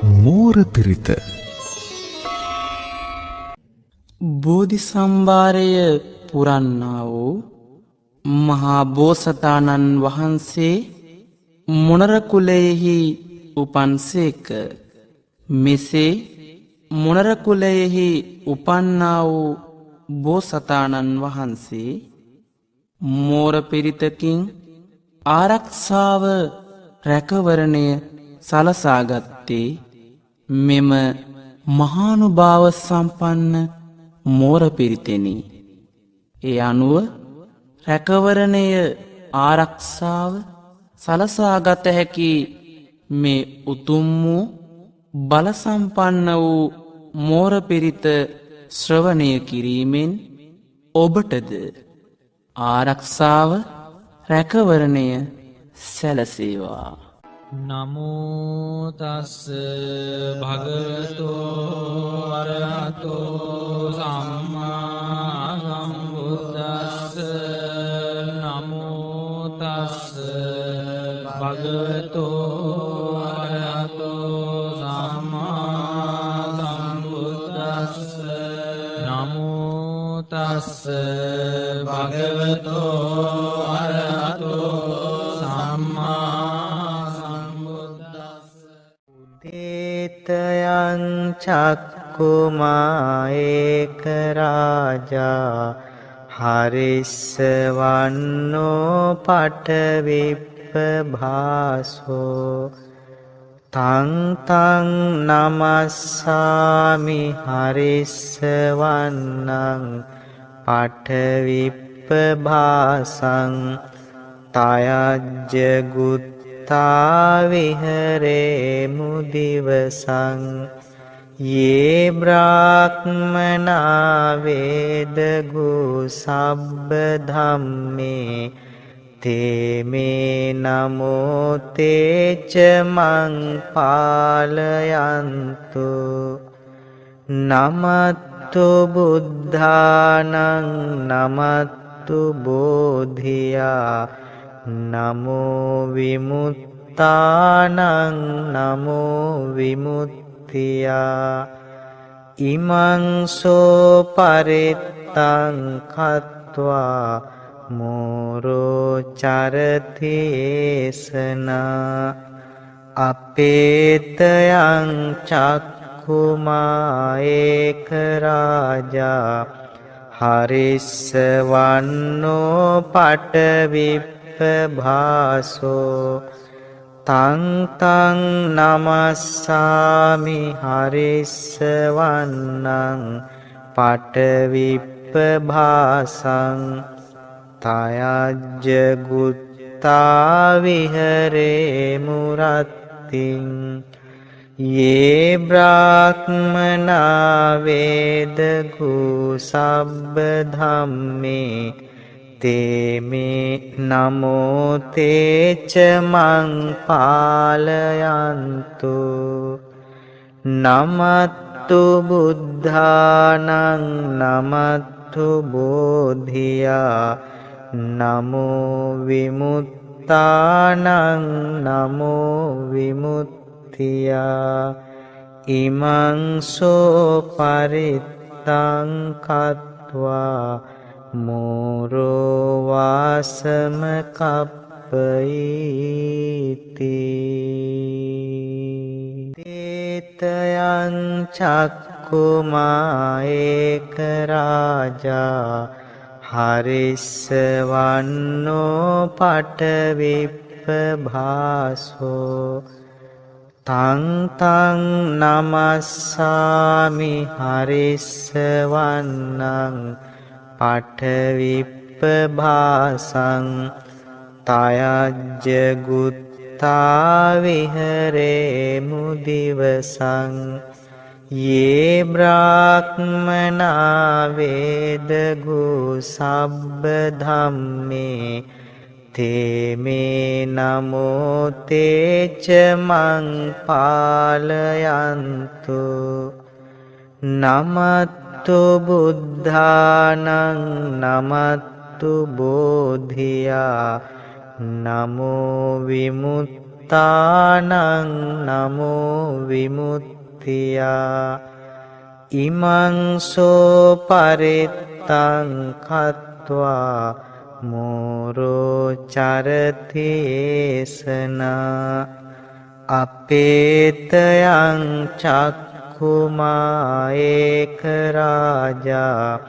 මෝර පිරිත. බෝධි සම්භාරය පුරන්නා වූ මහා බෝසතාණන් වහන්සේ මොණර කුලයෙහි උපන්සේක. මෙසේ මොණර කුලයෙහි උපන්නා වූ බෝසතාණන් වහන්සේ මෝර පිරිතකින් ආරක්ෂාව රැකවරණය සලසාගත්තේ මෙම මහානුභාව සම්පන්න මෝර පිරිතෙනි. ඒ අනුව රැකවරණය ආරක්ෂාව සලසාගත හැකි මේ උතුම් වූ බලසම්පන්න වූ මෝර පිරිත ශ්‍රවණය කිරීමෙන් ඔබටද ආරක්ෂාව රැකවරණය සැලසේවා. නමෝ තස් භගවතෝ අරහතෝ සම්මා සම්බුද්දස්ස. නමෝ තස් භගවතෝ අරහතෝ සම්මා සම්බුද්දස්ස. නමෝ තස් භගවතෝ අරහතෝ සම්මා දේතයං චක්කුමාඒක රාජා හරිස්සවන්නෝ පටවිප්පභාසෝ තං තං නමස්සාමි හරිස්සවන්නං පටවිප්පභාසං තයජ්ජගුත් විහරේ මුදිවසං යේ බ්‍රාහ්මනා වේදගු සබ්බ ධම්මේ තේමේ නමෝ තේච මං පාලයන්තු. නමත්තු බුද්ධානං නමත්තු බෝධියා නමෝ විමුත්තානං නමෝ විමුත්තියා. ඉමං සෝ පරිත්තං කତ୍වා මෝරෝ චරතේසනා අපේතයං චක්කුමාඒක රාජා හරිස්සවන්නෝ පටවිප්ප භාසෝ තං තං නමස්සාමි හරිස්සවන්නං පටවිප්පභාසං තයජ්ජගුත්තා විහරේ මුරත්තිං යේ බ්‍රාහ්මනා වේදගු සබ්බ ධම්මේ තේමේ නමෝ තේච මං පාලයන්තු. නමත්තු බුද්ධානං නමත්තු බෝධියා නමෝ විමුත්තානං නමෝ විමුත්තියා. ඉමං සෝ පරිත්තං කତ୍වා මෝරෝ වාසම කප්පයිති. දේතයං චක්කුමාඒක රාජා හරිස්සවන්නෝ පටවිප්පභාසෝ තං තං නමස්සාමි හරිස්සවන්නං පටවිප්පභාසං තයජ්ජගුත්තා විහරේ මුදිවසං යේ බ්‍රාහ්මනා වේදගු සබ්බ ධම්මේ තේමේ නමෝ තේච මං පාලයන්තු. නමත්තු බුද්ධානං නමත්තු බෝධියා නමෝ විමුත්තානං විමුත්තානං නමෝ විමුත්තියා ඉමං සෝ පරිත්තං කତ୍වා මෝරෝ චරතේසනා අපේතයං චක්ඛුමා ඒක රාජා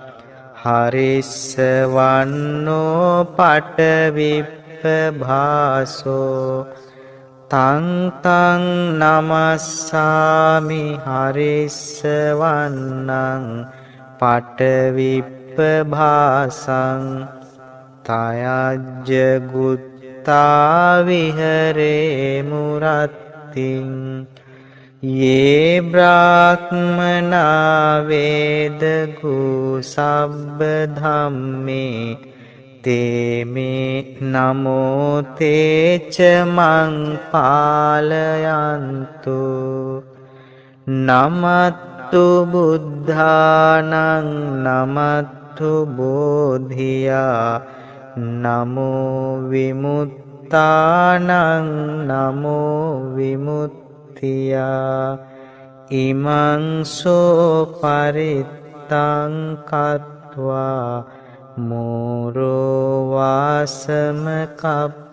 හරිස්සවන්නෝ පටවිප්පභාසෝ තං තං නමස්සාමි හරිස්සවන්නං පටවිප්පභාසං තයජ්ජ ගුත්තා විහරේ මුරත්තිං යේ බ්‍රාහ්මනා වේදගු සබ්බ ධම්මේ තේමේ නමෝ තේච මං පාලයන්තු නමත්තු බුද්ධානං නමත්තු බෝධියා නමෝ විමුත්තානං නමෝ විමුත්තියා ඉමං සෝ පරිත්තං කତ୍වා මෝරෝ වාසම කප්පයිති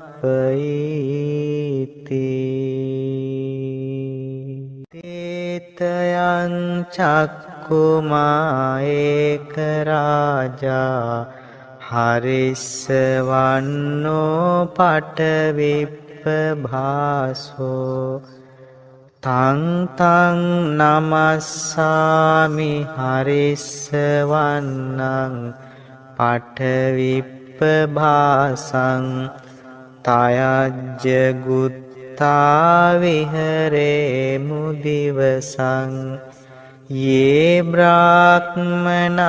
තේතයං චක්කුමා ඒක රාජා හරිස්සවන්නෝ පටවිප්පභාසෝ තං තං නමස්සාමි හරිස්සවන්නං පටවිප්පභාසං තයජ්ජ ගුත්තා විහරේ මුදිවසං යේ බ්‍රාහ්මනා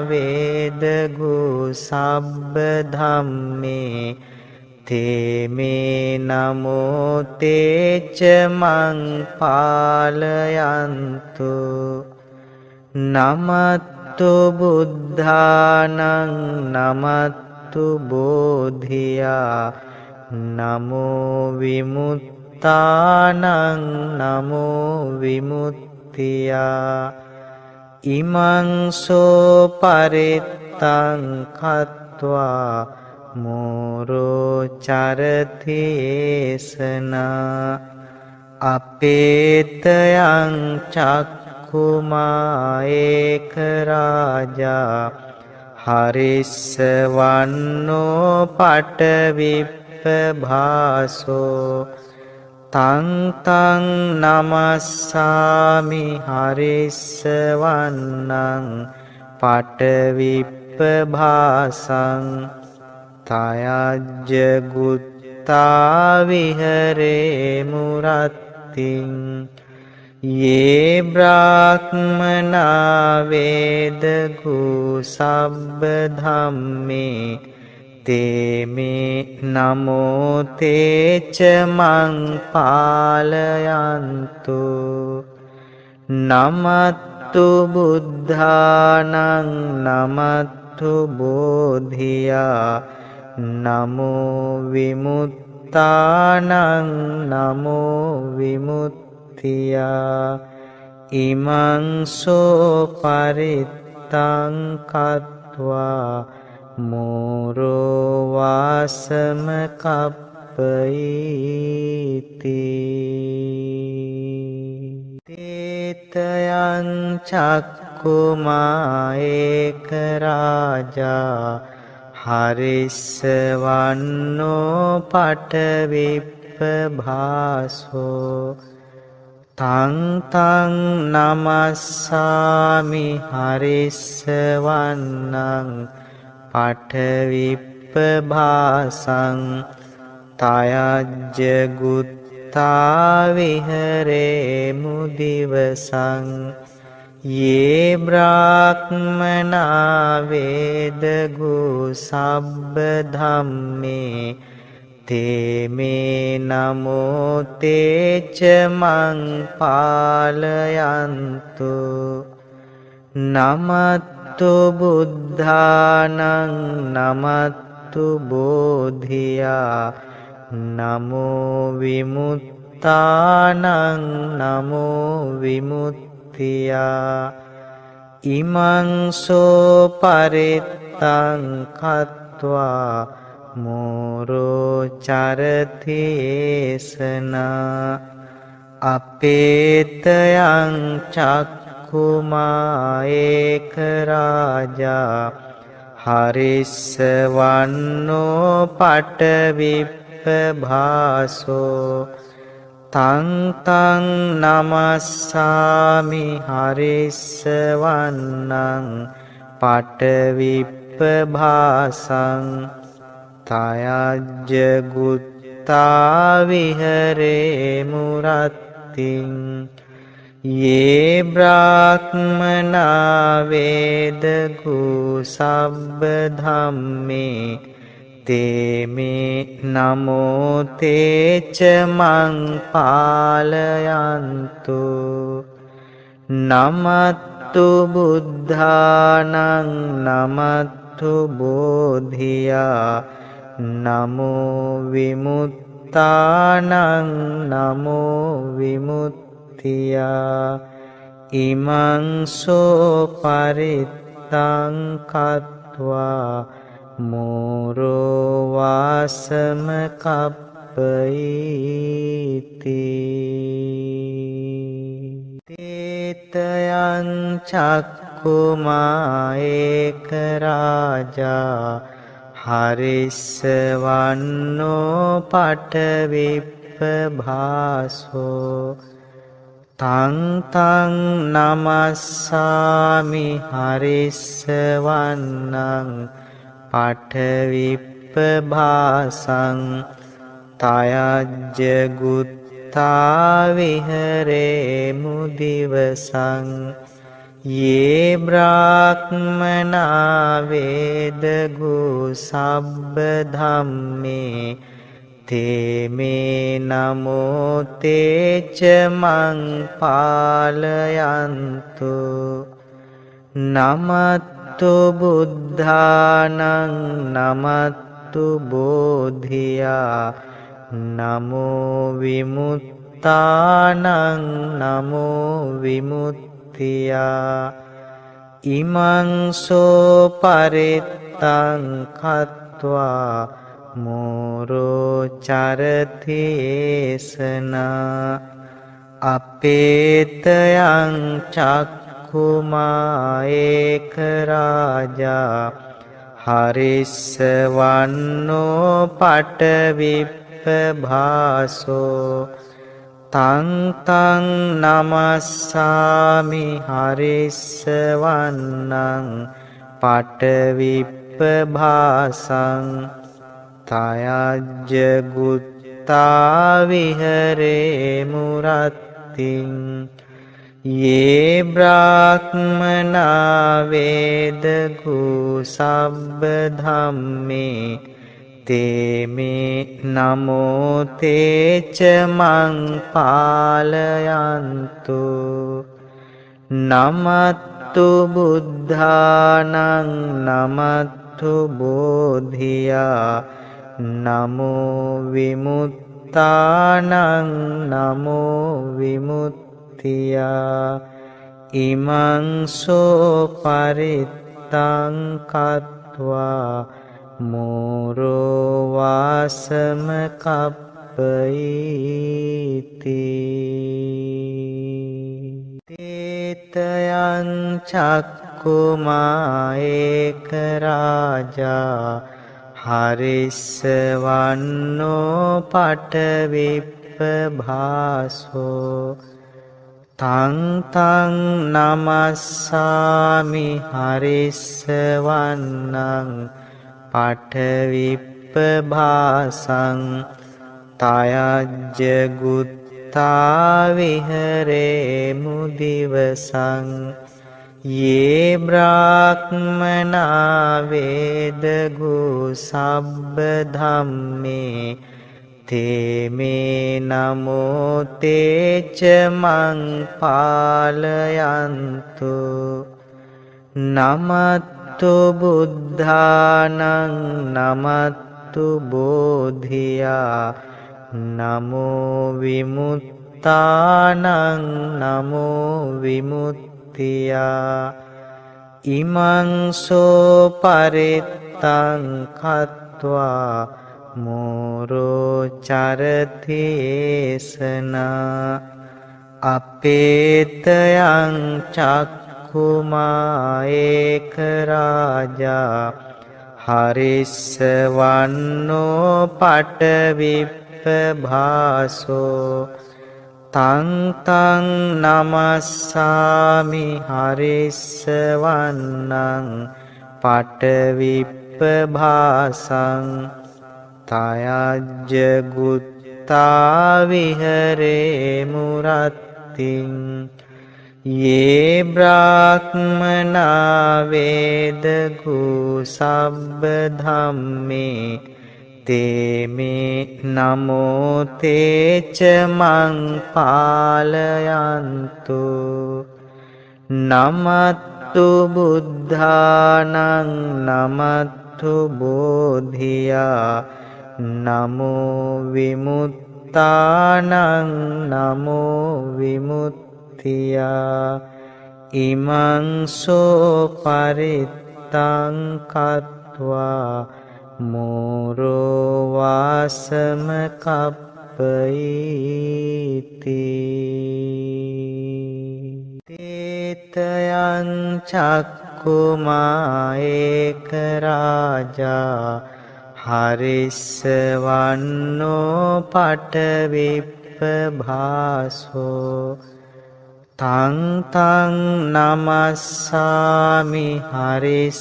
වේදගු සබ්බ ධම්මේ තේමේ නමෝ තේච මං පාලයන්තු නමත්තු බුද්ධානං නමත්තු බෝධියා නමෝ විමුත්තානං නමෝ විමුත්තියා ඉමං සෝ පරිත්තං කତ୍වා මෝරෝ චරතේසනා අපේතයං චක්ඛුමා ඒක රාජා හරිස්සවන්නෝ පටවිප්පභාසෝ තං තං නමස්සාමි හරිස්සවන්නං පටවිප්පභාසං තයජ්ජ ගුත්තා විහරේ මුරත්තිං යේ බ්‍රාහ්මනා වේදගු සබ්බ ධම්මේ තේමේ නමෝ තේච මං පාලයන්තු නමත්තු බුද්ධානං නමත්තු බෝධියා නමෝ විමුත්තානං නමෝ විමුත්තියා ඉමං සෝ පරිත්තං කତ୍වා මෝරෝ වාසම කප්පයිති තේතයං චක්කුමා ඒක රාජා හරිස්සවන්නෝ පටවිප්පභාසෝ තං තං නමස්සාමි හරිස්සවන්නං පටවිප්පභාසං තයජ්ජ ගුත්තා විහරේ මුදිවසං යේ බ්‍රාහ්මනා වේදගු සබ්බ ධම්මේ තේමේ නමෝ තේච මං පාලයන්තු නමත්තු බුද්ධානං නමත්තු බෝධියා නමෝ විමුත්තානං නමෝ විමුක්තියා ඉමං සෝ පරිත්තං කତ୍වා මෝරෝ චරතේසනා අපේතයං චක්ඛුමා ඒක රාජා හරිස්සවන්නෝ පටවිප්පභාසෝ තං තං නමස්සාමි හරිස්සවන්නං පටවිප්පභාසං තයජ්ජ ගුත්තා විහරේ මුරත්තිං යේ බ්‍රාහ්මනා වේදගු සබ්බ ධම්මේ තේමේ නමෝ තේච මං පාලයන්තු නමත්තු බුද්ධානං නමත්තු බෝධියා නමෝ විමුත්තානං නමෝ විමුක්තියා ඉමං සෝ පරිත්තං කତ୍වා මෝරෝ වාසම කප්පයිති තේතයං චක්ඛුමා ඒක රාජා හරිස්සවන්නෝ පටවිප්පභාසෝ තං තං නමස්සාමි හරිස්සවන්නං පඨවිප්පභාසං තයජ්ජ ගුත්තා විහරේ මුදිවසං යේ බ්‍රාහ්මනා වේදගු සබ්බ ධම්මේ තේමේ නමෝ තේච මං පාලයන්තු නමත්තු බුද්ධානං නමත්තු බෝධියා නමෝ විමුත්තානං නමෝ විමුක්තියා ඉමං සෝ පරිත්තං කତ୍වා මෝරෝ චරතේසනා අපේතයං චක්ඛුමා ඒක රාජා හරිස්සවන්නෝ පටවිප්පභාසෝ තං තං නමස්සාමි හරිස්සවන්නං පටවිප්පභාසං තයජ්ජ ගුත්තා විහරේ මුරත්තිං යේ බ්‍රාහ්මනා වේදගු සබ්බ ධම්මේ තේමේ නමෝ තේච මං පාලයන්තු නමත්තු බුද්ධානං නමත්තු බෝධියා නමෝ විමුත්තානං නමෝ විමුක්තියා ඉමං සෝ පරිත්තං කତ୍වා මෝරෝ වාසම කප්පයිති තේතයං චක්ඛුමා ඒක රාජා හරිස්සවන්නෝ පටවිප්පභාසෝ තං තං නමස්සාමි හරිස්සවන්නං පඨවිප්පභාසං තයජ්ජ ගුත්තා විහරේ මුදිවසං යේ බ්‍රාහ්මනා වේදගු සබ්බ ධම්මේ තේමේ නමෝ තේච මං පාලයන්තු නමත්තු බුද්ධානං නමත්තු නමත්තු බෝධියා නමෝ විමුත්තානං නමෝ විමුක්තියා ඉමං සෝ පරිත්තං කତ୍වා මෝරෝ චරතේසනා අපේතයං චක්ඛුමා ඒක රාජා හරිස්සවන්නෝ පටවිප්පභාසෝ තං තං නමස්සාමි හරිස්සවන්නං පටවිප්පභාසං තයජ්ජ ගුත්තා විහරේ මුරත්තිං යේ බ්‍රාහ්මනා වේදගු සබ්බ ධම්මේ තේමේ නමෝ තේච මං පාලයන්තු නමත්තු බුද්ධානං නමත්තු බෝධියා නමෝ විමුත්තානං නමෝ විමුක්තියා ඉමං සෝ පරිත්තං කତ୍වා මෝරෝ වාසම කප්පයිති තේතයං චක්කුමා ඒක රාජා හරිස්සවන්නෝ පටවිප්පභාසෝ තං තං නමස්සාමි හරිස්සවන්නං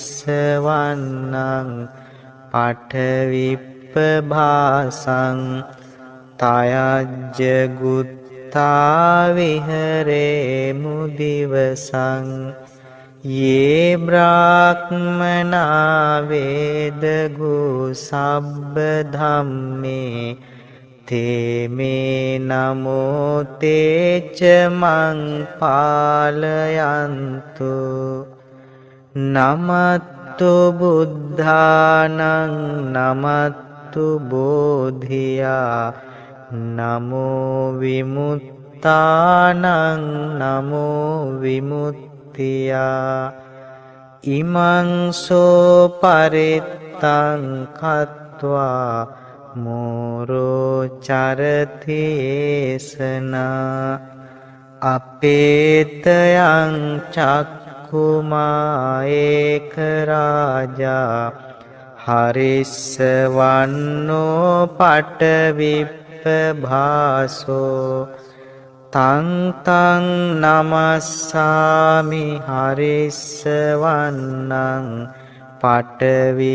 පටවිප්පභාසං තයජ්ජ ගුත්තා විහරේ මුදිවසං යේ බ්‍රාහ්මනා වේදගු සබ්බ ධම්මේ තේමේ නමෝ තේච මං පාලයන්තු නමත්තු බුද්ධානං නමත්තු බෝධියා නමෝ විමුත්තානං නමෝ විමුක්තියා ඉමං සෝ පරිත්තං කତ୍වා මෝරෝ චරතේසනා අපේතයං චක්ඛුමා ඒක රාජා හරිස්සවන්නෝ පටවිප්පභාසෝ තං තං නමස්සාමි හරිස්සවන්නං පටවිප්පභාසං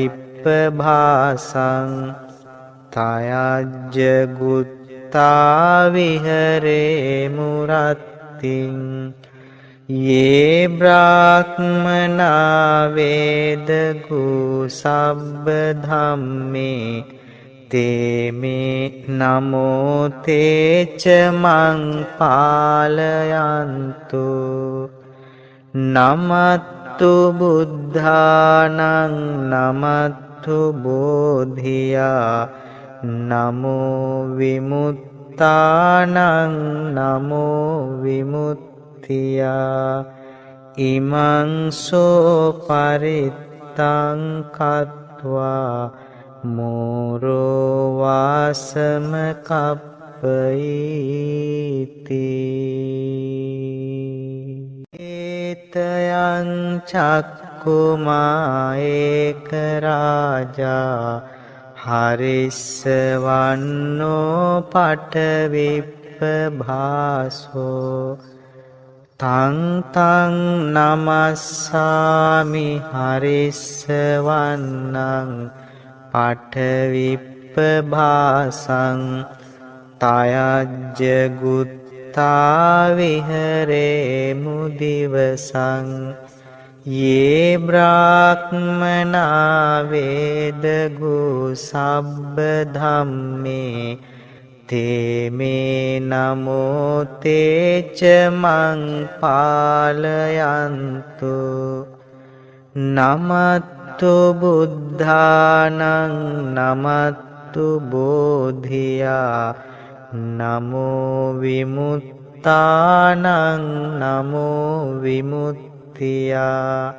තයජ්ජ ගුත්තා විහරේ මුරත්තිං යේ බ්‍රාහ්මනා වේදගු සබ්බ ධම්මේ තේමේ නමෝ තේච මං පාලයන්තු නමත්තු බුද්ධානං නමත්තු බෝධියා නමෝ විමුත්තානං නමෝ විමුක්තියා ඉමං සෝ පරිත්තං කତ୍වා මෝරෝ වාසම කප්පයිති ඒතයං චක්කුමා ඒක රාජා හරිස්සවන්නෝ පටවිප්පභාසෝ තං තං නමස්සාමි හරිස්සවන්නං පටවිප්පභාසං තයජ්ජ ගුත්තා විහරේ මුදිවසං යේ බ්‍රාහ්මනා වේදගු සබ්බ ධම්මේ තේමේ නමෝ තේච මං පාලයන්තු නමත් නමත්තු බුද්ධානං නමත්තු බෝධියා නමෝ විමුත්තානං නමෝ විමුත්තියා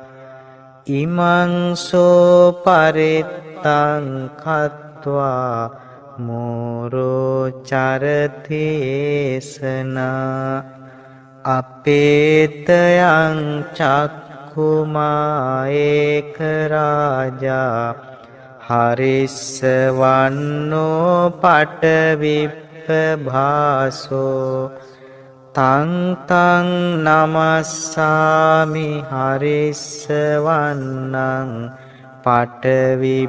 ඉමං සෝ පරිත්තං කତ୍වා මෝරෝ චරතේසනා අපේතයං චක්ඛුමා ඒක රාජා හරිස්සවන්නෝ පටවිප්පභාසෝ තං තං නමස්සාමි හරිස්සවන්නං පටවිප්පභාසං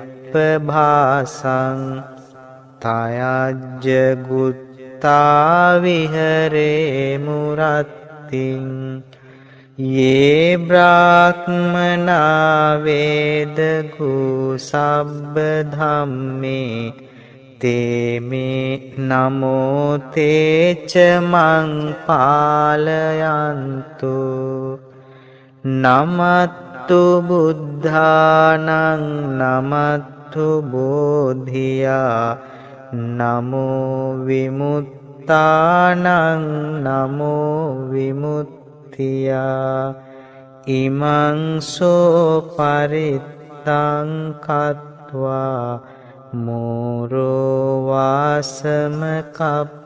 තයජ්ජ ගුත්තා විහරේ මුරත්තිං යේ බ්‍රාහ්මනා වේදගු සබ්බ ධම්මේ තේමේ නමෝ තේච මං පාලයන්තු නමත්තු බුද්ධානං නමත්තු බෝධියා නමෝ විමුත්තානං නමෝ විමුත්තියා ඉමං සෝ පරිත්තං කତ୍වා මෝරෝ වාසම කප්පයිති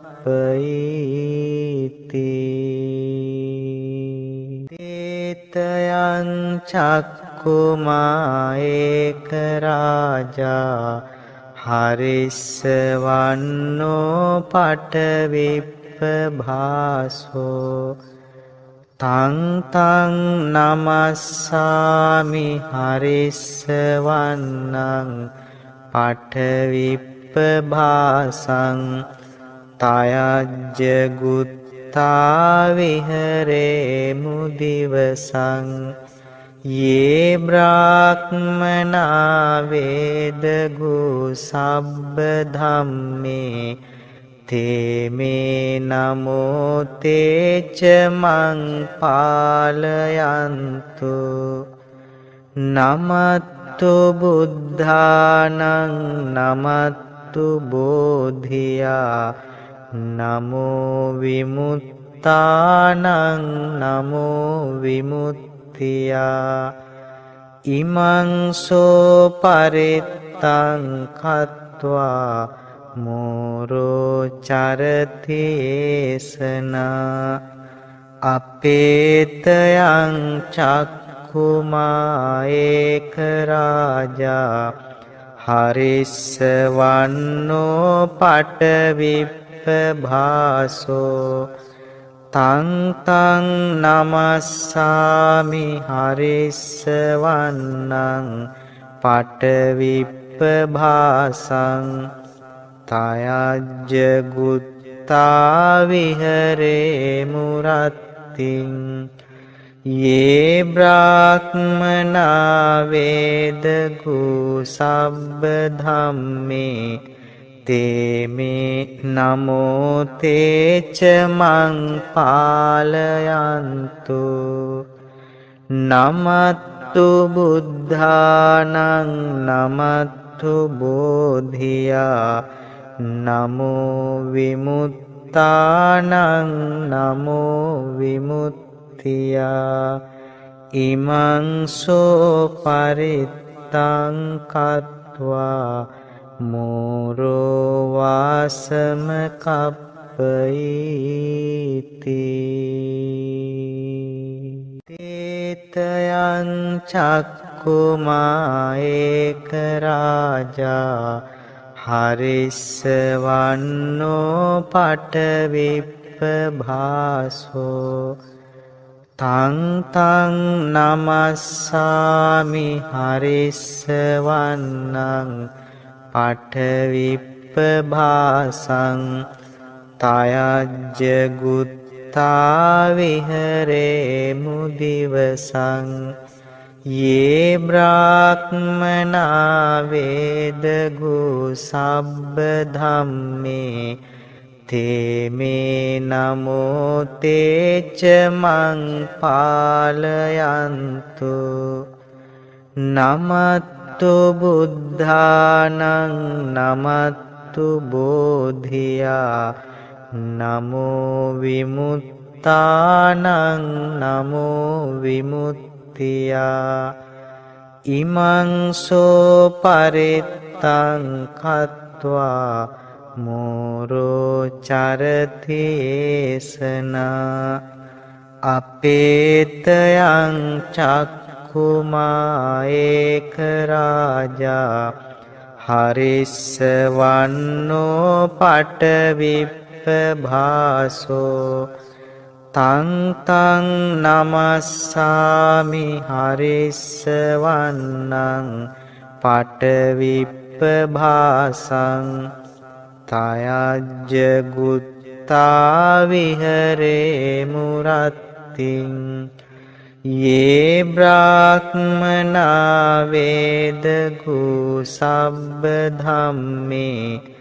තේතයං චක්ඛුමා ඒක රාජා හරිස්සවන්නෝ පටවිප්පභාසෝ තං තං නමස්සාමි හරිස්සවන්නං පටවිප්පභාසං තයජ්ජ ගුත්තා විහරේ මුදිවසං යේ බ්‍රාහ්මනා වේදගු සබ්බ ධම්මේ තේමේ නමෝ තේච මං පාලයන්තු නමත්තු බුද්ධානං නමත්තු බෝධියා නමෝ විමුත්තානං නමෝ විමුත්තියා ඉමං සෝ පරිත්තං කତ୍වා මෝරෝ චරතේසනා අපේතයං චක්ඛුමා ඒක රාජා හරිස්සවන්නෝ පටවිප්පභාසෝ තං තං නමස්සාමි හරිස්සවන්නං පටවිප්පභාසං තයජ්ජ ගුත්තා විහරේ මුරත්තිං යේ බ්‍රාහ්මනා වේදගු සබ්බ ධම්මේ තේමේ නමෝ තේච මං පාලයන්තු නමත්තු බුද්ධානං නමත්තු බෝධියා නමෝ විමුත්තානං නමෝ විමුත්තියා ඉමං සෝ පරිත්තං කତ୍වා මෝරෝ වාසම කප්පයිති තේතයං චක්ඛුමා ඒක රාජා හරිස්සවන්නෝ පටවිප්පභාසෝ තං තං නමස්සාමි හරිස්සවන්නං පටවිප්පභාසං තයජ්ජ ගුත්තා විහරේ මුදිවසං යේ බ්‍රාහ්මනා වේදගු සබ්බ ධම්මේ තේමේ නමෝ තේච මං පාලයන්තු නමත්තු බුද්ධානං නමත්තු බෝධියා නමෝ විමුත්තානං නමෝ විමුක්තියා ඉමං සෝ පරිත්තං කତ୍වා මෝරෝ චරතේසනා අපේතයං චක්ඛුමා ඒක රාජා හරිස්සවන්නෝ පටවිප්පභාසෝ තං තං නමස්සාමි හරිස්සවන්නං පටවිප්පභාසං තයජ්ජ ගුත්තා විහරේ මුරත්තිං යේ බ්‍රාහ්මනා වේදගු සබ්බ ධම්මේ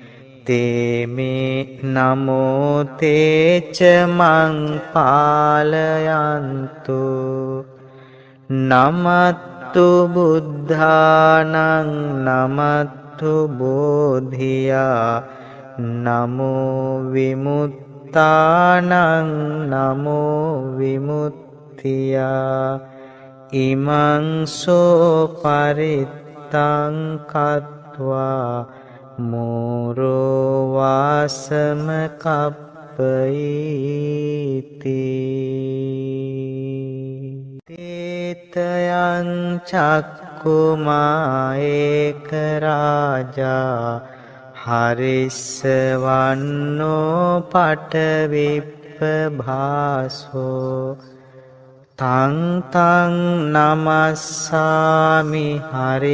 තේමේ නමෝ තේච මං පාලයන්තු නමත්තු බුද්ධානං නමත්තු බෝධියා නමෝ විමුත්තානං නමෝ විමුක්තියා ඉමං සෝ පරිත්තං කତ୍වා මෝරෝ වාසම කප්පයිති තේතයං චක්කුමා ඒක රාජා හරිස්සවන්නෝ පටවිප්පභාසෝ තං තං නමස්සාමි හරිස්සවන්නං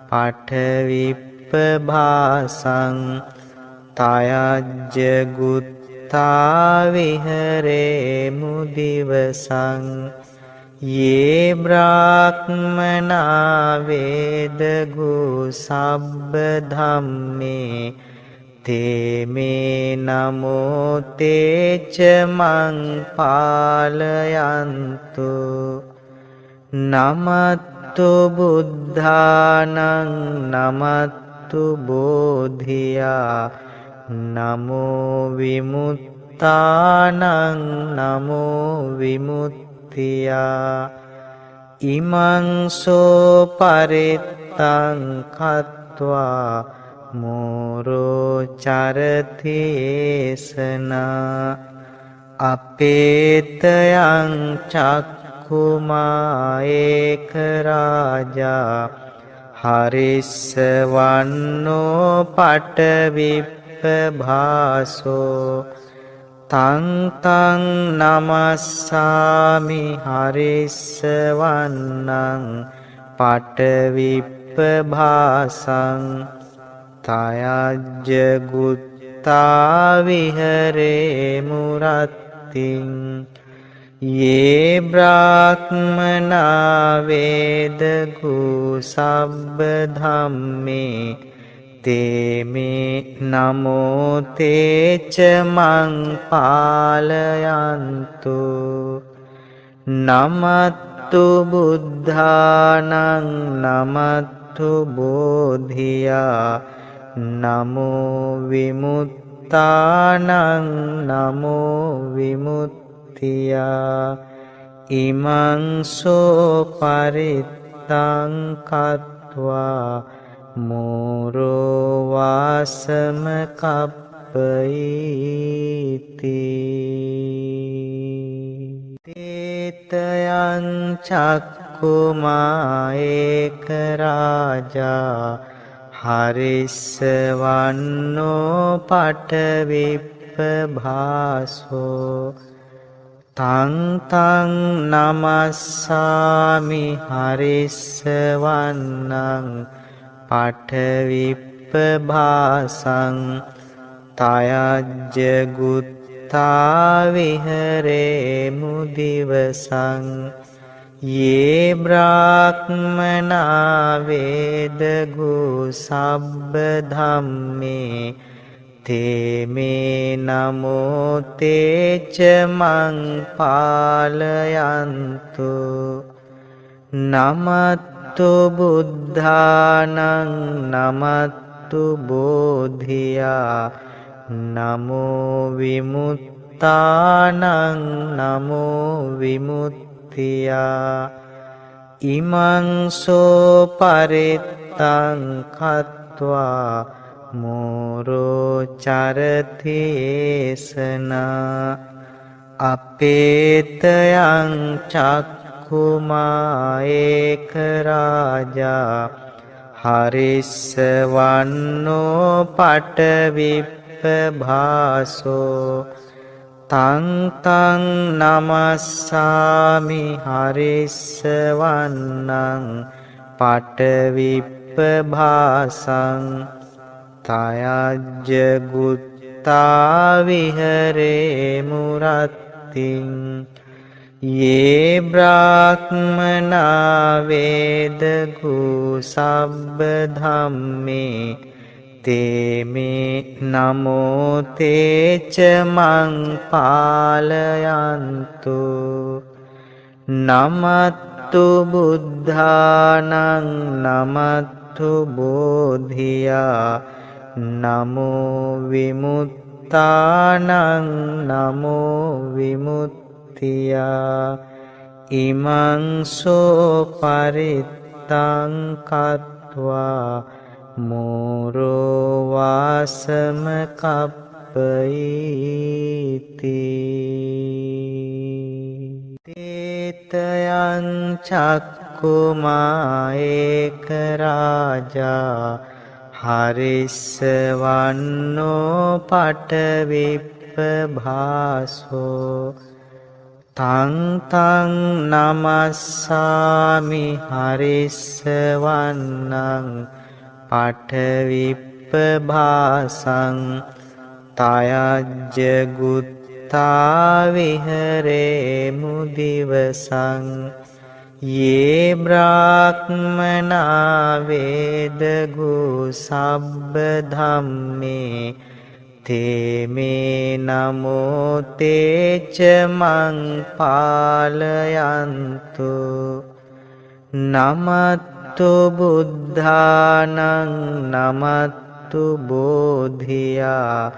පටවිප්පභාසං තයජ්ජ ගුත්තා විහරේ මුදිවසං යේ බ්‍රාහ්මනා වේදගු සබ්බ ධම්මේ තේමේ නමෝ තේච මං පාලයන්තු නමත්තු බුද්ධානං නමත්තු බෝධියා නමෝ විමුත්තානං නමෝ විමුක්තියා ඉමං සෝ පරිත්තං කତ୍වා මෝරෝ චරතේසනා අපේතයං චක්ඛුමා ඒක රාජා හරිස්සවන්නෝ පටවිප්පභාසෝ තං තං නමස්සාමි හරිස්සවන්නං පටවිප්පභාසං තයජ්ජ ගුත්තා විහරේ මුරත්තිං යේ බ්‍රාහ්මනා වේදගු සබ්බ ධම්මේ තේමේ නමෝ තේච මං පාලයන්තු නමත්තු බුද්ධානං නමත්තු බෝධියා නමෝ විමුත්තානං නමෝ විමුක්තියා ඉමං සෝ පරිත්තං කତ୍වා මෝරෝ වාසම කප්පයිති තේතයං චක්කුමා ඒක රාජා හරිස්සවන්නෝ පටවිප්පභාසෝ තං තං නමස්සාමි හරිස්සවන්නං පටවිප්පභාසං තයජ්ජ ගුත්තා විහරේ මුදිවසං යේ බ්‍රාහ්මනා වේදගු සබ්බ ධම්මේ තේමේ නමෝ තේච මං පාලයන්තු නමත්තු බුද්ධානං නමත්තු බෝධියා නමෝ විමුත්තානං නමෝ විමුක්තියා ඉමං සෝ පරිත්තං කତ୍වා මෝරෝ චරතේසනා අපේතයං චක්ඛුමා ඒක රාජා හරිස්සවන්නෝ පටවිප්පභාසෝ තං තං නමස්සාමි හරිස්සවන්නං පටවිප්පභාසං තයජ්ජ ගුත්තා විහරේ මුරත්තිං යේ බ්‍රාහ්මනා වේදගු සබ්බ ධම්මේ තේමේ නමෝ තේච මං පාලයන්තු නමත්තු බුද්ධානං නමත්තු බෝධියා නමෝ විමුත්තානං නමෝ විමුක්තියා ඉමං සෝ පරිත්තං කତ୍වා මෝරෝ වාසම කප්පයිති තේතයං චක්කුමා ඒක රාජා හරිස්සවන්නෝ පටවිප්පභාසෝ තං තං නමස්සාමි හරිස්සවන්නං පටවිප්පභාසං තයජ්ජ ගුත්තා විහරේ මුදිවසං යේ බ්‍රාහ්මනා වේදගු සබ්බ ධම්මේ තේමේ නමෝ තේච මං පාලයන්තු නමත්තු බුද්ධානං නමත්තු බෝධියා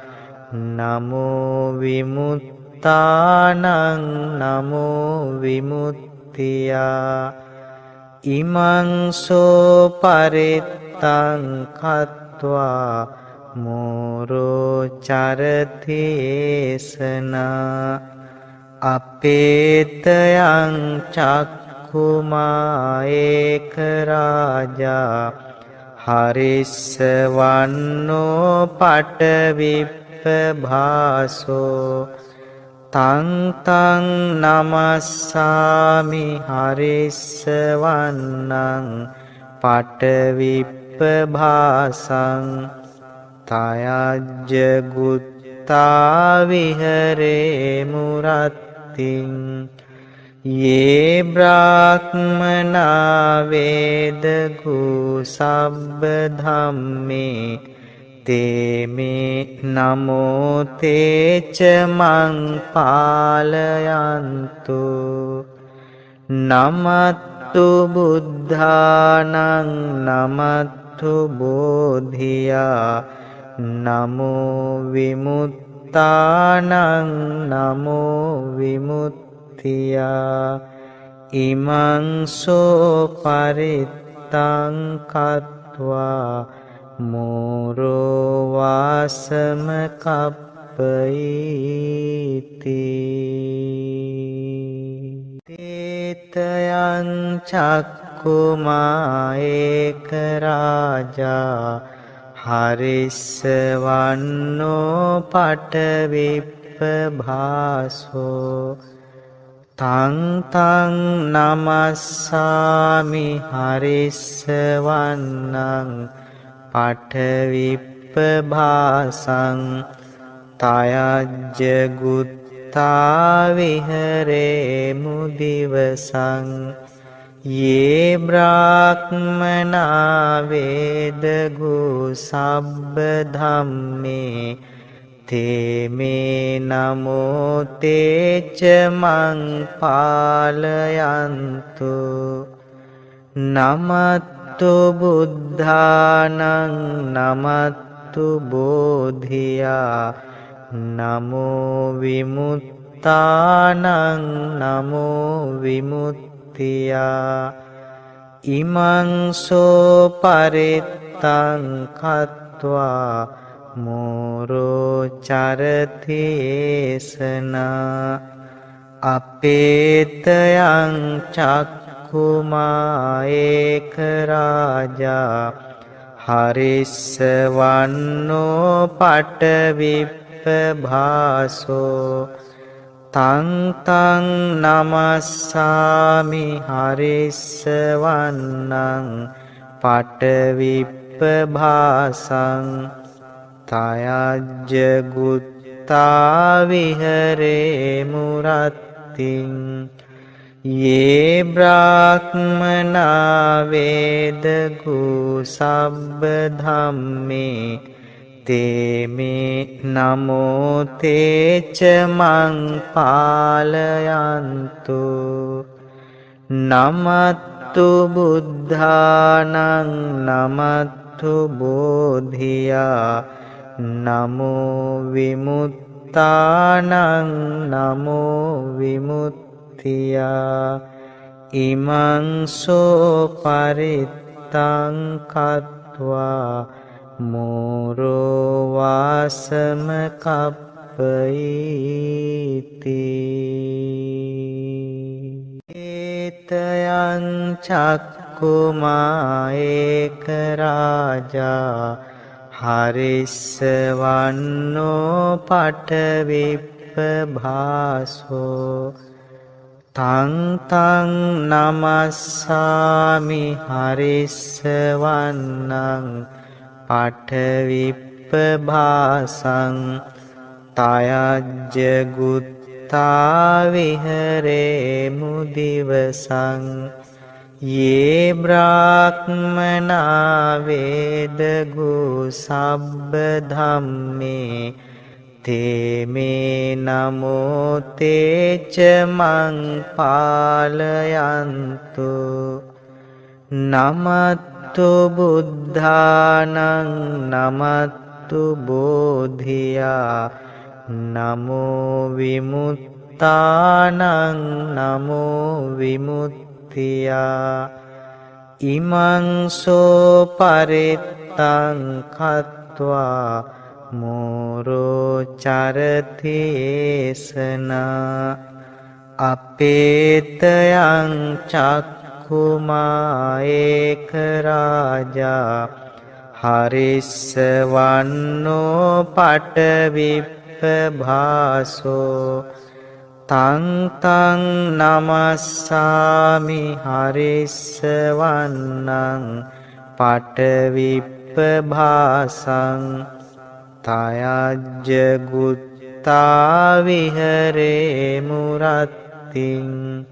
නමෝ විමුත්තානං නමෝ විමුක්තියා ඉමං සෝ පරිත්තං කତ୍වා මෝරෝ චරතේසනා අපේතයං චක්ඛුමා ඒක රාජා හරිස්සවන්නෝ පටවිප්පභාසෝ තං තං නමස්සාමි හරිස්සවන්නං පටවිප්පභාසං තයජ්ජ ගුත්තා විහරේ මුරත්තිං යේ බ්‍රාහ්මනා වේදගු සබ්බ ධම්මේ තේමේ නමෝ තේච මං පාලයන්තු නමත්තු බුද්ධානං නමත්තු බෝධියා නමෝ විමුත්තානං නමෝ විමුක්තියා ඉමං සෝ පරිත්තං කତ୍වා මෝරෝ වාසම කප්පයිති තේතයං චක්කුමා ඒක රාජා හරිස්සවන්නෝ පටවිප්පභාසෝ තං තං නමස්සාමි හරිස්සවන්නං පටවිප්පභාසං තයජ්ජ ගුත්තා විහරේ මුදිවසං යේ බ්‍රාහ්මනා වේදගු සබ්බ ධම්මේ තේමේ නමෝ තේච මං පාලයන්තු නමත්තු බුද්ධානං නමත්තු බෝධියා නමෝ විමුත්තානං නමෝ විමුක්තියා ඉමං සෝ පරිත්තං කତ୍වා මෝරෝ චරතේසනා අපේතයං චක්ඛුමා ඒක රාජා හරිස්සවන්නෝ පටවිප්පභාසෝ තං තං නමස්සාමි හරිස්සවන්නං පටවිප්පභාසං තයජ්ජ ගුත්තා විහරේ මුරත්තිං යේ බ්‍රාහ්මනා වේදගු සබ්බ ධම්මේ තේමේ නමෝ තේච මං පාලයන්තු නමත්තු බුද්ධානං නමත්තු බෝධියා නමෝ විමුත්තානං නමෝ විමුක්තියා ඉමං සෝ පරිත්තං කତ୍වා මෝරෝ වාසම කප්පයිති ඒතයං චක්ඛුමා ඒක රාජා හරිස්සවන්නෝ පටවිප්පභාසෝ තං තං නමස්සාමි හරිස්සවන්නං පටවිප්පභාසං තයජ්ජ ගුත්තා විහරේ මුදිවසං යේ බ්‍රාහ්මනා වේදගු සබ්බ ධම්මේ තේමේ නමෝ තේච මං පාලයන්තු නමත්තු බුද්ධානං නමත්තු බෝධියා නමෝ විමුත්තානං නමෝ විමුක්තියා ඉමං සෝ පරිත්තං කତ୍වා මෝරෝ චරතේසනා අපේතයං චක්ඛුමා ඒක රාජා හරිස්සවන්නෝ පටවිප්පභාසෝ තං තං නමස්සාමි හරිස්සවන්නං පටවිප්පභාසං තයජ්ජ ගුත්තා විහරේ මුරත්තිං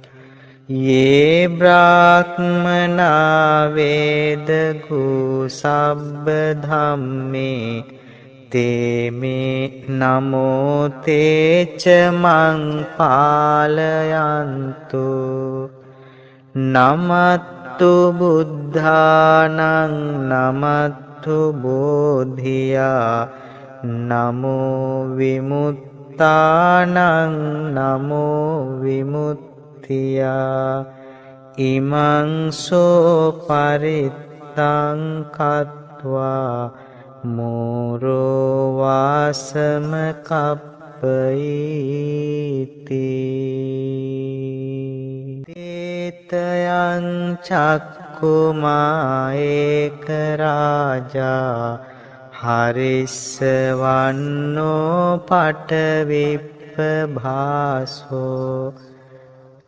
යේ බ්‍රාහ්මනා වේදගු සබ්බ ධම්මේ තේමේ නමෝ තේච මං පාලයන්තු නමත්තු බුද්ධානං නමත්තු බෝධියා නමෝ විමුත්තානං නමෝ විමුක්තියා ඉමං සෝ පරිත්තං කତ୍වා මෝරෝ වාසම කප්පයිති තේතයං චක්ඛුමා ඒක රාජා හරිස්සවන්නෝ පටවිප්පභාසෝ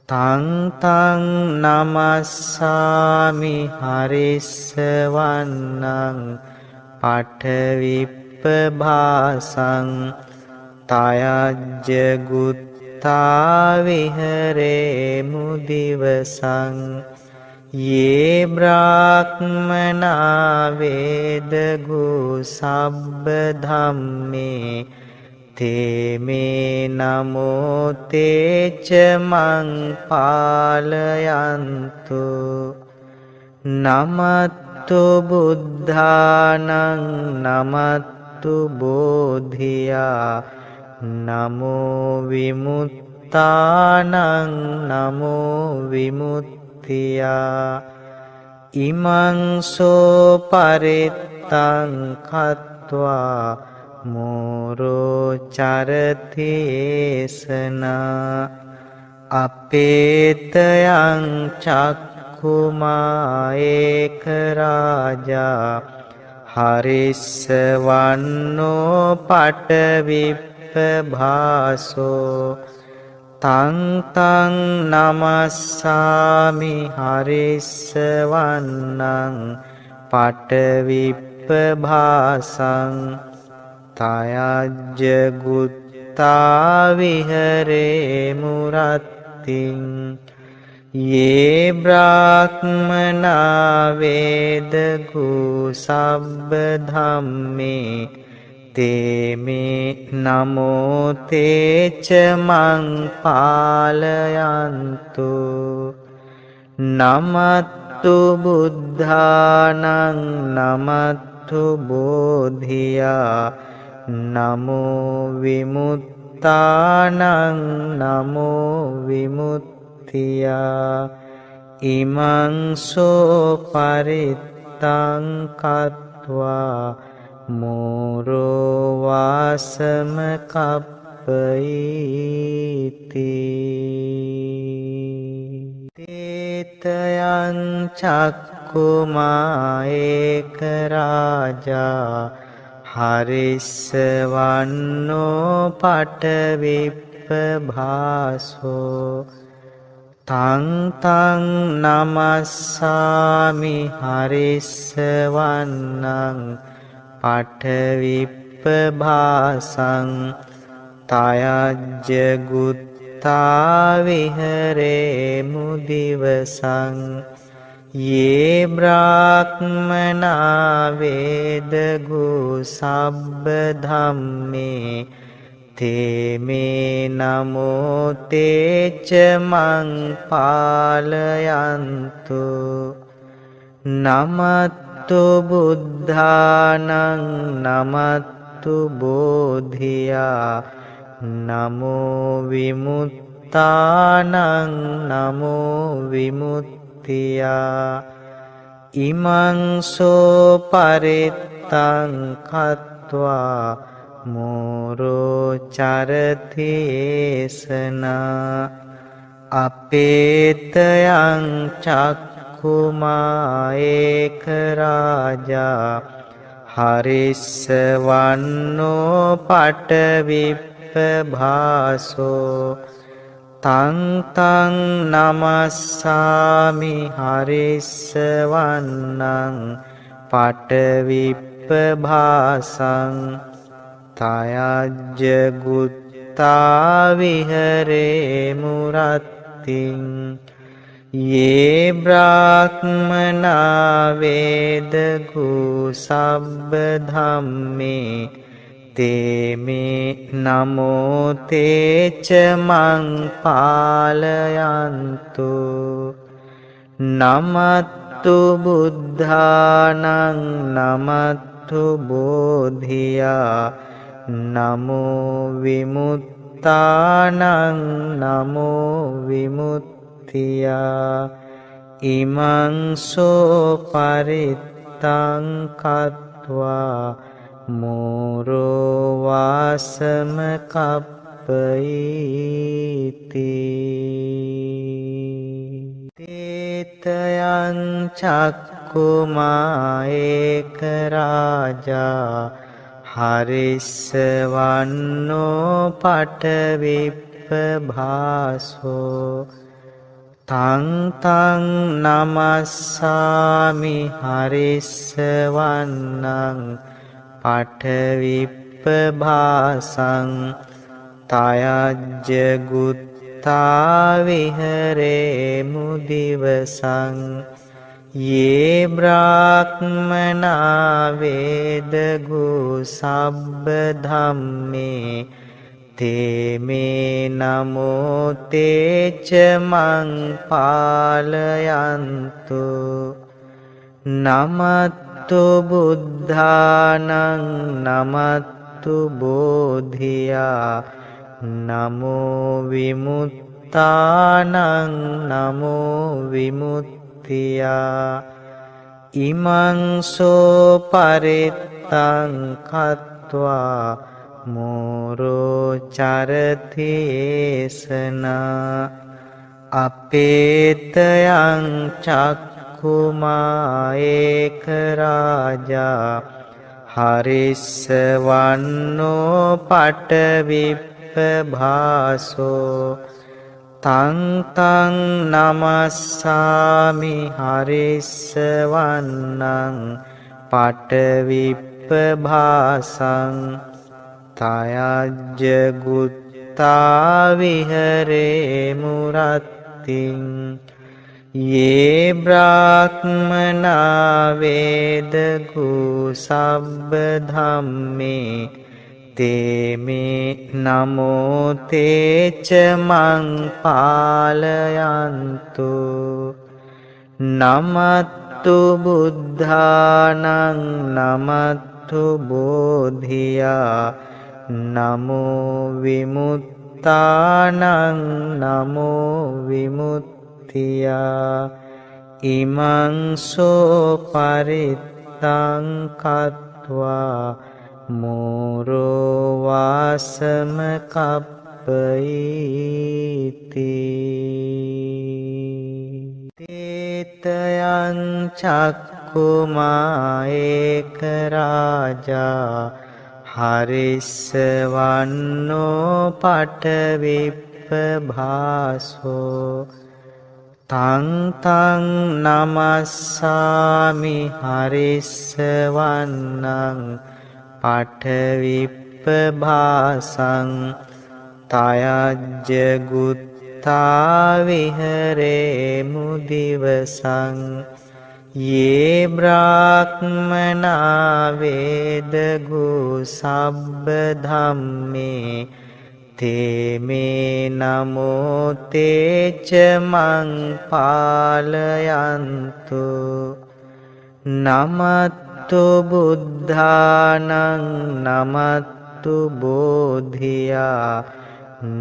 තං තං නමස්සාමි හරිස්සවන්නං පටවිප්පභාසං තයජ්ජ ගුත්තා විහරේ මුදිවසං යේ බ්‍රාහ්මනා වේදගු සබ්බ ධම්මේ තේමේ නමෝ තේච මං පාලයන්තු නමත්තු බුද්ධානං නමත්තු බෝධියා නමෝ විමුත්තානං නමෝ විමුක්තියා ඉමං සෝ පරිත්තං කତ୍වා මෝරෝ චරතේසනා අපේතයං චක්ඛුමා ඒක රාජා හරිස්සවන්නෝ පටවිප්පභාසෝ තං තං නමස්සාමි හරිස්සවන්නං පටවිප්පභාසං තයජ්ජ ගුත්තා විහරේ මුරත්තිං යේ බ්‍රාහ්මනා වේදගු සබ්බ ධම්මේ තේමේ නමෝ තේච මං පාලයන්තු නමත්තු බුද්ධානං නමත්තු බෝධියා නමෝ විමුත්තානං නමෝ විමුක්තියා ඉමං සෝ පරිත්තං කତ୍වා මෝරෝ වාසම කප්පයිති තේතයං චක්කුමා ඒක රාජා හරිස්සවන්නෝ පටවිප්පභාසෝ තං තං නමස්සාමි හරිස්සවන්නං පටවිප්පභාසං තයජ්ජ ගුත්තා විහරේ මුදිවසං යේ බ්‍රාහ්මනා වේදගු සබ්බ ධම්මේ තේමේ නමෝ තේච මං පාලයන්තු නමත්තු බුද්ධානං නමත්තු බෝධියා නමෝ විමුත්තානං නමෝ විමුක්තියා ඉමං සෝ පරිත්තං කତ୍වා මෝරෝ චරතේසනා අපේතයං චක්ඛුමා ඒක රාජා හරිස්සවන්නෝ පටවිප්පභාසෝ තං තං නමස්සාමි හරිස්සවන්නං පටවිප්පභාසං තයජ්ජ ගුත්තා විහරේ මුරත්තිං යේ බ්‍රාහ්මනා වේදගු සබ්බ ධම්මේ තේමේ නමෝ තේච මං පාලයන්තු නමත්තු බුද්ධානං නමත්තු බෝධියා නමෝ විමුත්තානං නමෝ විමුක්තියා ඉමං සෝ පරිත්තං කତ୍වා මෝරෝ වාසම කප්පයිති තේතයං චක්කුමා ඒක රාජා හරිස්සවන්නෝ පටවිප්පභාසෝ තං තං නමස්සාමි හරිස්සවන්නං පටවිප්පභාසං තයජ්ජ ගුත්තා විහරේ මුදිවසං යේ බ්‍රාහ්මනා වේදගු සබ්බ ධම්මේ තේමේ නමෝ තේච මං පාලයන්තු නමත්තු බුද්ධානං නමත්තු බෝධියා නමෝ විමුත්තානං නමෝ විමුක්තියා ඉමං සෝ පරිත්තං කତ୍වා මෝරෝ චරතේසනා අපේතයං චක්ඛුමා ඒක රාජා හරිස්සවන්නෝ පටවිප්පභාසෝ තං තං නමස්සාමි හරිස්සවන්නං පටවිප්පභාසං තයජ්ජ ගුත්තා විහරේ මුරත්තිං යේ බ්‍රාහ්මනා වේදගු සබ්බ ධම්මේ තේමේ නමෝ තේච මං පාලයන්තු නමත්තු බුද්ධානං නමත්තු බෝධියා නමෝ විමුත්තානං නමෝ විමුක්තියා ඉමං සෝ පරිත්තං කତ୍වා මෝරෝ වාසම කප්පයිති තේතයං චක්ඛුමා ඒක රාජා හරිස්සවන්නෝ පටවිප්පභාසෝ තං තං නමස්සාමි හරිස්සවන්නං පටවිප්පභාසං තයජ්ජ ගුත්තා විහරේ මුදිවසං යේ බ්‍රාහ්මනා වේදගු සබ්බ ධම්මේ තේමේ නමෝ තේච මං පාලයන්තු නමත්තු බුද්ධානං නමත්තු බෝධියා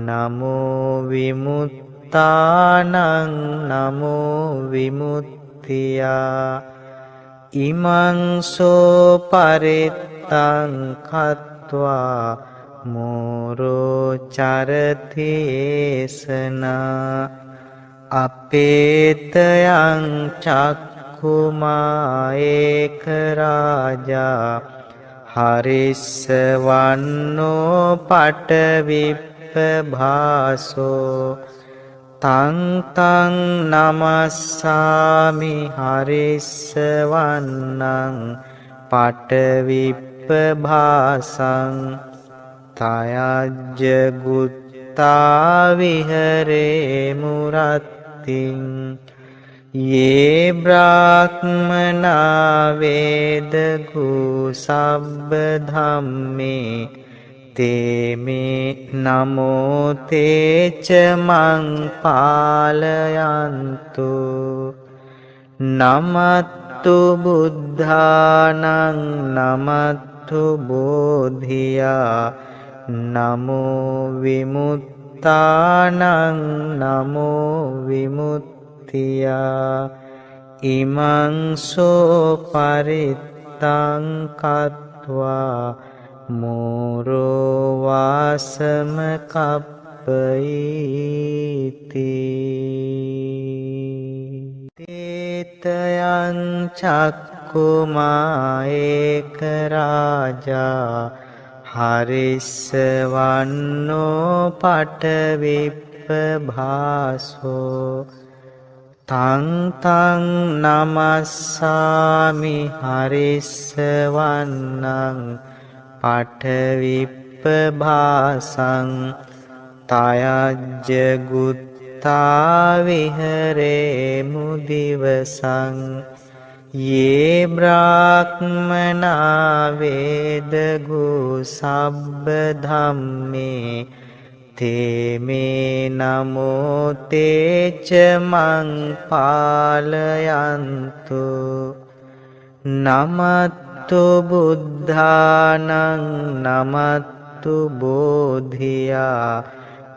නමෝ විමුත්තානං නමෝ විමුක්තියා ඉමං සෝ පරිත්තං කତ୍වා මෝරෝ චරතේසනා අපේතයං චක්ඛුමා ඒක රාජා හරිස්සවන්නෝ පටවිප්පභාසෝ තං තං නමස්සාමි හරිස්සවන්නං පටවිප්පභාසං තයජ්ජ ගුත්තා විහරේ මුරත්තිං යේ බ්‍රාහ්මනා වේදගු සබ්බ ධම්මේ තේමේ නමෝ තේච මං පාලයන්තු නමත්තු බුද්ධානං නමත්තු බෝධියා නමෝ විමුත්තානං නමෝ විමුක්තියා ඉමං සෝ පරිත්තං කତ୍වා මෝරෝ වාසම කප්පයිති තේතයං චක්ඛුමා ඒක රාජා හරිස්සවන්නෝ පටවිප්පභාසෝ තං තං නමස්සාමි හරිස්සවන්නං පටවිප්පභාසං තයජ්ජ ගුත්තා විහරේ මුදිවසං යේ බ්‍රාහ්මනා වේදගු සබ්බ ධම්මේ තේමේ නමෝ තේච මං පාලයන්තු නමත්තු බුද්ධානං නමත්තු බෝධියා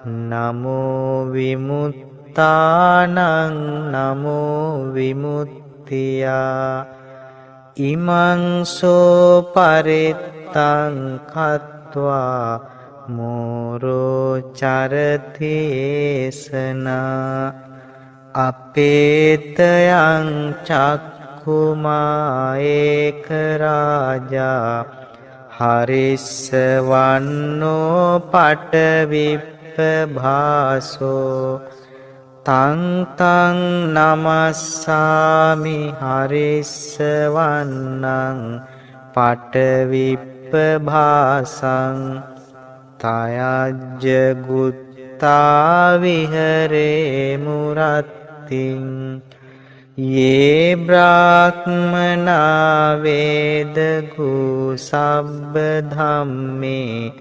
නමෝ විමුත්තානං නමෝ විමුක්තියා ඉමං සෝ පරිත්තං කତ୍වා මෝරෝ චරතේසනා අපේතයං චක්ඛුමා ඒක රාජා හරිස්සවන්නෝ පටවිප්පභාසෝ තං තං නමස්සාමි හරිස්සවන්නං පටවිප්පභාසං තයජ්ජ ගුත්තා විහරේ මුරත්තිං යේ බ්‍රාහ්මනා වේදගු සබ්බ ධම්මේ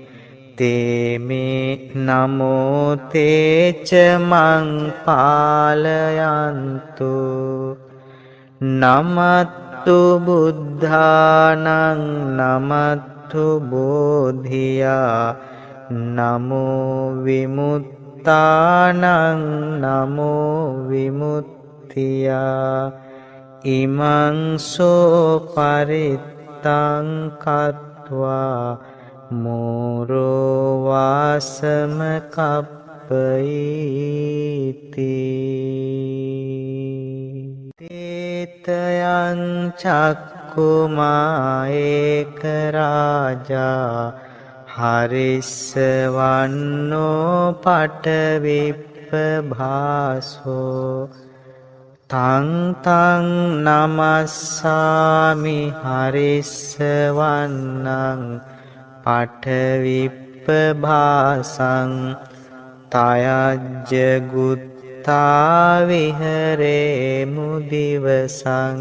තේමේ නමෝ තේච මං පාලයන්තු නමත්තු බුද්ධානං නමත්තු බෝධියා නමෝ විමුත්තානං නමෝ විමුක්තියා ඉමං සෝ පරිත්තං කତ୍වා මෝරෝ වාසම කප්පයිති තේතයං චක්කුමා ඒක රාජා හරිස්සවන්නෝ පටවිප්පභාසෝ තං තං නමස්සාමි හරිස්සවන්නං පටවිප්පභාසං තයජ්ජ ගුත්තා විහරේ මුදිවසං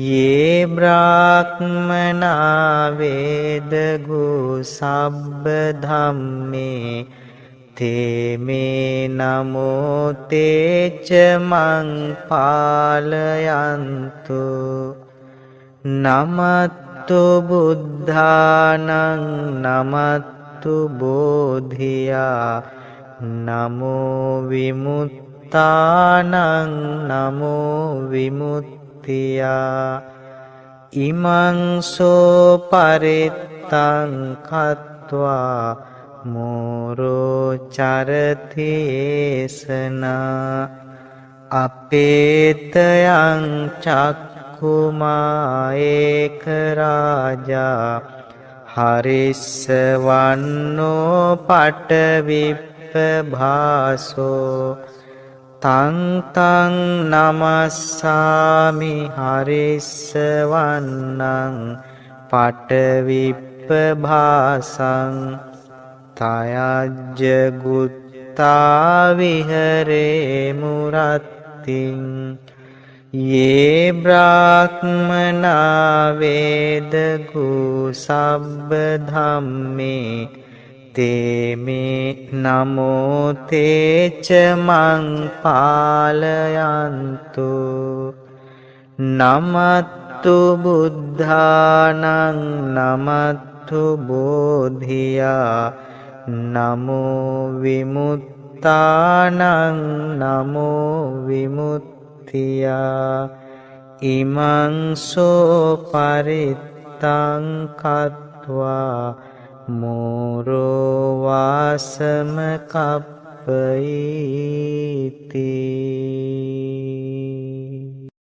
යේ බ්‍රාහ්මනා වේදගු සබ්බ ධම්මේ තේමේ නමෝ තේච මං පාලයන්තු නමත්තු බුද්ධානං නමත්තු බෝධියා නමෝ විමුත්තානං නමෝ විමුක්තියා ඉමං සෝ පරිත්තං කତ୍වා මෝරෝ චරතේසනා අපේතයං චක්ඛුමා ඒක රාජා හරිස්සවන්නෝ පටවිප්පභාසෝ තං තං නමස්සාමි හරිස්සවන්නං පටවිප්පභාසං තයජ්ජ ගුත්තා විහරේ මුරත්තිං යේ බ්‍රාහ්මනා වේදගු සබ්බ ධම්මේ තේමේ නමෝ තේච මං පාලයන්තු නමත්තු බුද්ධානං නමත්තු බෝධියා නමෝ විමුත්තානං නමෝ විමුක්තියා ඉමං සෝ පරිත්තං කତ୍වා මෝරෝ වාසම කප්පයි